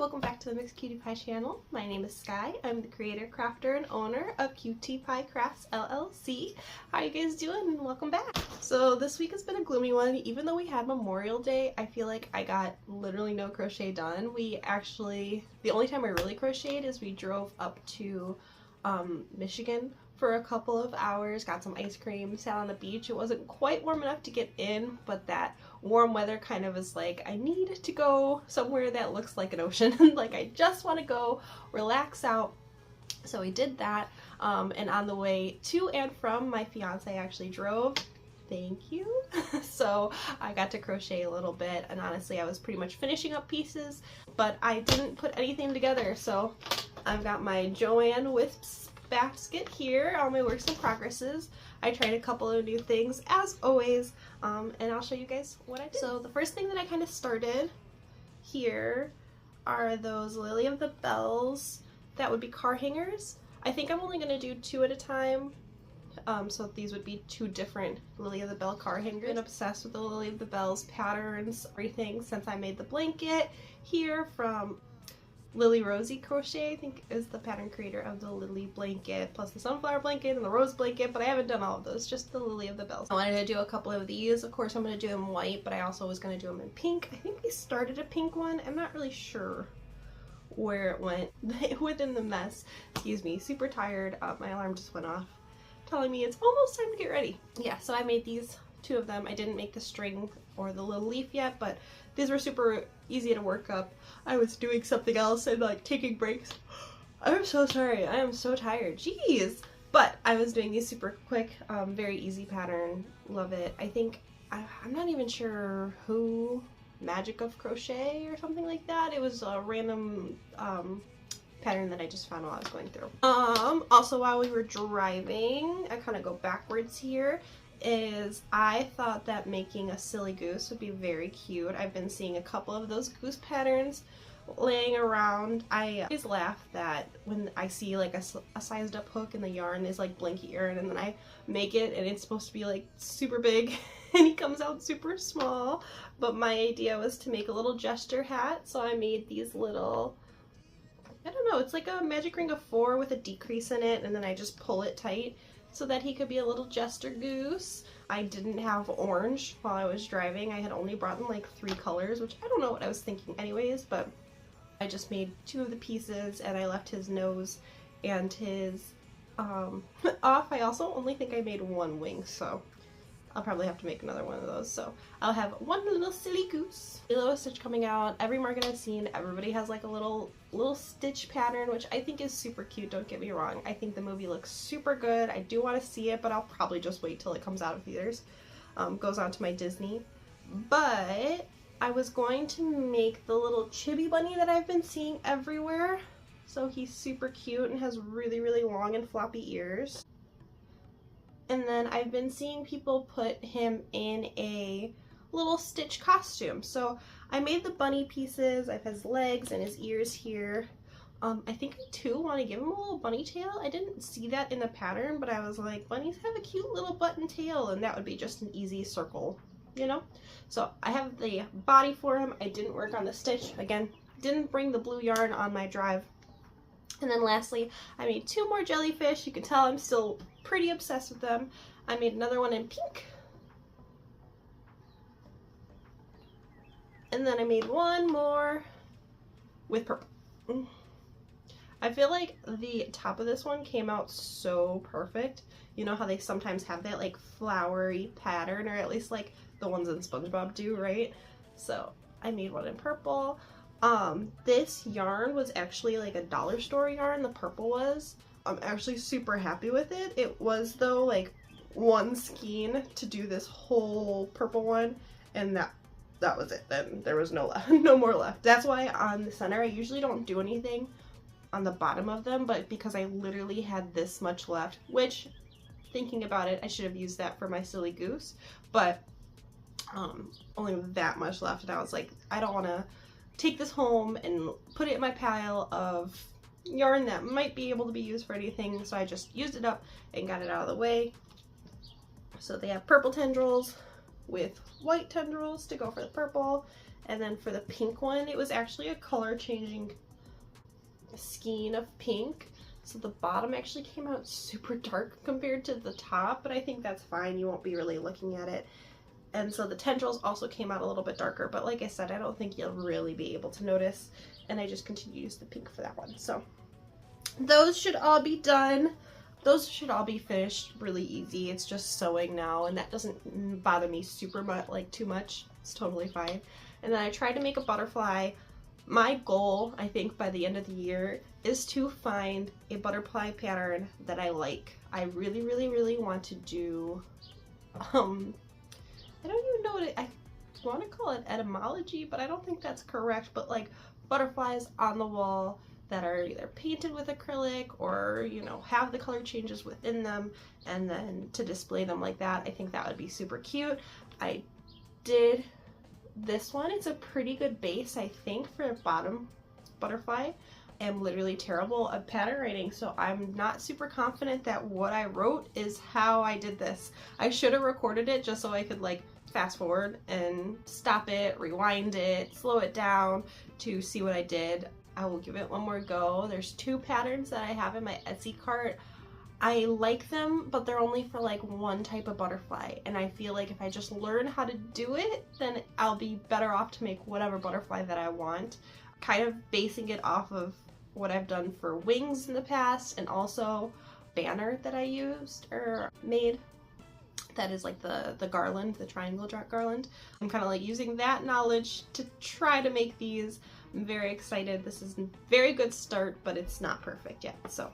welcome back to the Mixed Cutie Pie channel. My name is Sky. I'm the creator, crafter, and owner of Cutie Pie Crafts LLC. How you guys doing? Welcome back. So this week has been a gloomy one. Even though we had Memorial Day, I feel like I got literally no crochet done. The only time I really crocheted is we drove up to Michigan for a couple of hours, got some ice cream, sat on the beach. It wasn't quite warm enough to get in, but that warm weather kind of is like, I need to go somewhere that looks like an ocean. Like, I just want to go relax out. So we did that, and on the way to and from, my fiance actually drove. Thank you. So I got to crochet a little bit, and honestly I was pretty much finishing up pieces, but I didn't put anything together. So I've got my Joanne Wisps basket here, all my works in progresses. I tried a couple of new things as always, and I'll show you guys what I did. So the first thing that I kind of started here are those Lily of the Bells that would be car hangers. I think I'm only going to do 2 at a time, so these would be 2 different Lily of the Bell car hangers. I've been obsessed with the Lily of the Bells patterns, everything, since I made the blanket here from Lily Rosie Crochet, I think, is the pattern creator of the Lily blanket, plus the sunflower blanket and the rose blanket, but I haven't done all of those, just the Lily of the Bells. I wanted to do a couple of these. Of course I'm going to do them white, but I also was going to do them in pink. I think we started a pink one. I'm not really sure where it went within the mess. Excuse me, super tired. My alarm just went off telling me it's almost time to get ready. Yeah, so I made these 2 of them. I didn't make the string or the little leaf yet, but these were super easy to work up. I was doing something else and like taking breaks. I'm so sorry. I am so tired. Jeez. But I was doing these super quick, very easy pattern. Love it. I think, I'm not even sure who, Magic of Crochet or something like that. It was a random pattern that I just found while I was going through. Also while we were driving, I kind of go backwards here, is I thought that making a silly goose would be very cute. I've been seeing a couple of those goose patterns laying around. I always laugh that when I see like a sized up hook and the yarn is like blanket yarn, and then I make it and it's supposed to be like super big and he comes out super small. But my idea was to make a little gesture hat, so I made these little, I don't know, it's like a magic ring of 4 with a decrease in it, and then I just pull it tight so that he could be a little jester goose. I didn't have orange while I was driving. I had only brought in like 3 colors, which I don't know what I was thinking anyways, but I just made 2 of the pieces and I left his nose and his off. I also only think I made 1 wing, so I'll probably have to make another one of those. So I'll have 1 little silly goose. Lilo Stitch coming out. Every market I've seen, everybody has like a little stitch pattern, which I think is super cute, don't get me wrong. I think the movie looks super good. I do want to see it, but I'll probably just wait till it comes out of theaters. Goes on to my Disney. But I was going to make the little chibi bunny that I've been seeing everywhere. So he's super cute and has really, really long and floppy ears. And then I've been seeing people put him in a little Stitch costume. So I made the bunny pieces. I have his legs and his ears here. I think I too want to give him a little bunny tail. I didn't see that in the pattern, but I was like, bunnies have a cute little button tail, and that would be just an easy circle, you know? So I have the body for him. I didn't work on the stitch. Again, didn't bring the blue yarn on my drive. And then lastly, I made 2 more jellyfish. You can tell I'm still pretty obsessed with them. I made another one in pink. And then I made 1 more with purple. I feel like the top of this one came out so perfect. You know how they sometimes have that like flowery pattern, or at least like the ones in SpongeBob do, right? So I made 1 in purple. This yarn was actually like a dollar store yarn, the purple was. I'm actually super happy with it. It was though like 1 skein to do this whole purple one, and that was it. Then there was no more left. That's why on the center I usually don't do anything on the bottom of them, but because I literally had this much left, which, thinking about it, I should have used that for my silly goose, but only that much left, and I was like, I don't want to take this home and put it in my pile of yarn that might be able to be used for anything, so I just used it up and got it out of the way. So they have purple tendrils with white tendrils to go for the purple, And then for the pink one, it was actually a color changing skein of pink. So the bottom actually came out super dark compared to the top, but I think that's fine. You won't be really looking at it. And so the tendrils also came out a little bit darker, but like I said, I don't think you'll really be able to notice. And I just continue to use the pink for that one. So those should all be done. Those should all be finished really easy. It's just sewing now, and that doesn't bother me super much, like too much. It's totally fine. And then I tried to make a butterfly. My goal, I think, by the end of the year is to find a butterfly pattern that I like. I really, really, really want to do, I don't even know what I want to call it etymology, but I don't think that's correct, but like butterflies on the wall that are either painted with acrylic or, you know, have the color changes within them, and then to display them like that. I think that would be super cute. I did this one. It's a pretty good base, I think, for a bottom butterfly. I am literally terrible at pattern writing, so I'm not super confident that what I wrote is how I did this. I should have recorded it just so I could like fast forward and stop it, rewind it, slow it down to see what I did. I will give it one more go. There's 2 patterns that I have in my Etsy cart. I like them, but they're only for like one type of butterfly, and I feel like if I just learn how to do it, then I'll be better off to make whatever butterfly that I want. Kind of basing it off of what I've done for wings in the past, and also banner that I used or made. That is like the garland, the triangle garland. I'm kind of like using that knowledge to try to make these. I'm very excited. This is a very good start, but it's not perfect yet. So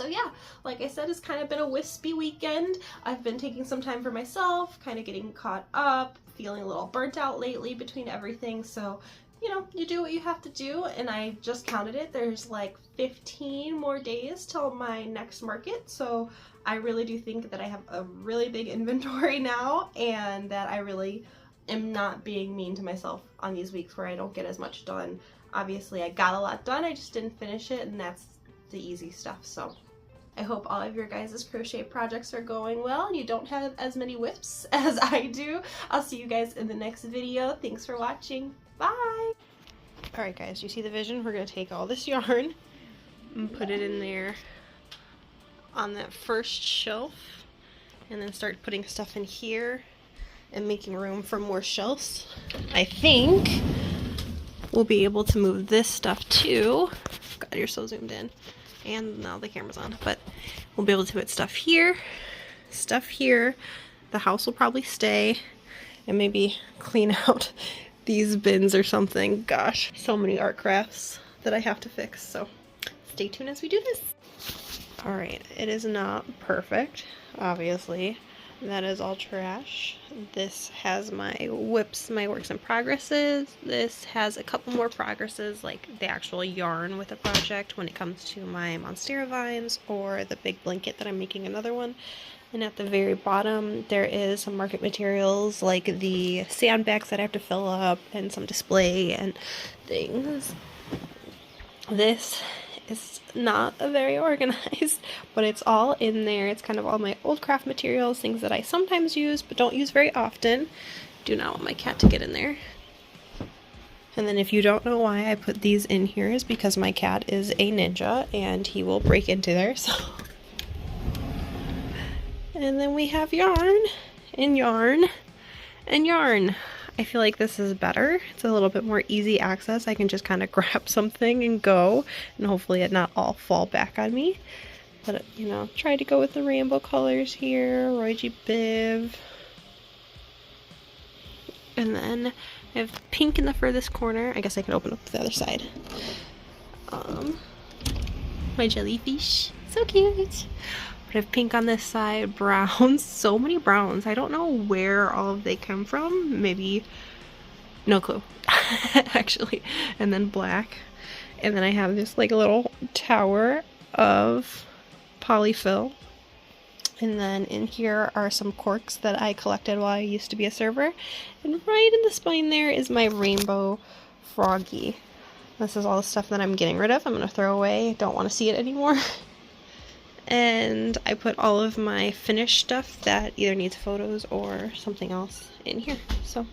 yeah, like I said, it's kind of been a wispy weekend. I've been taking some time for myself, kind of getting caught up, feeling a little burnt out lately between everything. So, you know, you do what you have to do, and I just counted it. There's like 15 more days till my next market. So I really do think that I have a really big inventory now, and that I really am not being mean to myself on these weeks where I don't get as much done. Obviously, I got a lot done, I just didn't finish it, and that's the easy stuff. So I hope all of your guys' crochet projects are going well and you don't have as many whips as I do. I'll see you guys in the next video. Thanks for watching. Bye! Alright guys, you see the vision? We're going to take all this yarn and put it in there on that first shelf, and then start putting stuff in here and making room for more shelves. I think we'll be able to move this stuff too. God, you're so zoomed in. And now the camera's on, but we'll be able to put stuff here, the house will probably stay, and maybe clean out these bins or something. Gosh, so many art crafts that I have to fix, so stay tuned as we do this. Alright, it is not perfect, obviously. That is all trash. This has my whips, my works in progresses. This has a couple more progresses, like the actual yarn with a project when it comes to my Monstera vines or the big blanket that I'm making another one. And at the very bottom, there is some market materials like the sandbags that I have to fill up and some display and things. This is not very organized, but it's all in there. It's kind of all my old craft materials, things that I sometimes use but don't use very often. Do not want my cat to get in there. And then if you don't know why I put these in here, is because my cat is a ninja and he will break into there. So, and then we have yarn and yarn and yarn. I feel like this is better. It's a little bit more easy access. I can just kind of grab something and go, and hopefully it not all fall back on me. But, you know, try to go with the rainbow colors here. Roy G. Biv. And then I have pink in the furthest corner. I guess I can open up the other side. My jellyfish. So cute. But I have pink on this side, browns, so many browns. I don't know where all of they come from. Maybe, no clue, actually. And then black. And then I have this like a little tower of polyfill. And then in here are some corks that I collected while I used to be a server. And right in the spine there is my rainbow froggy. This is all the stuff that I'm getting rid of. I'm going to throw away. Don't want to see it anymore. And I put all of my finished stuff that either needs photos or something else in here. So